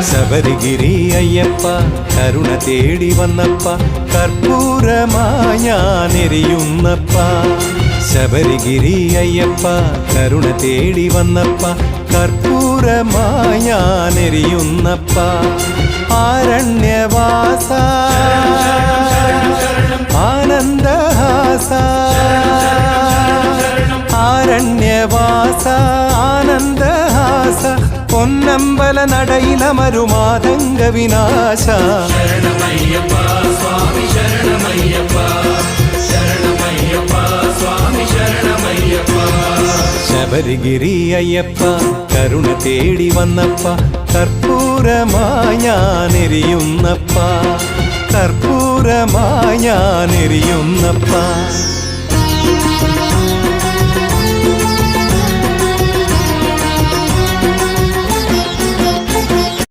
ശബരിഗിരി അയ്യപ്പ കരുണ തേടി വന്നപ്പ കർപ്പൂരമായി ഞാനെരിയുന്നപ്പ ശബരിഗിരി അയ്യപ്പ കരുണ തേടി വന്നപ്പ കർപ്പൂരമായി ഞാനെരിയുന്നപ്പ ആരണ്യവാസ ആനന്ദഹാസ ആരണ്യവാസ ആനന്ദഹാസ പൊന്നമ്പല നടയിലമരുമാതംഗ വിനാശ ശരണമയ്യപ്പ സ്വാമി ശരണമയ്യപ്പ ശരണമയ്യപ്പ സ്വാമി ശരണമയ്യപ്പ ശബരിഗിരി അയ്യപ്പ കരുണ തേടി വന്നപ്പ കർപ്പൂരമായി ഞാനെരിയുന്നപ്പ കർപ്പൂരമായി ഞാനെരിയുന്നപ്പ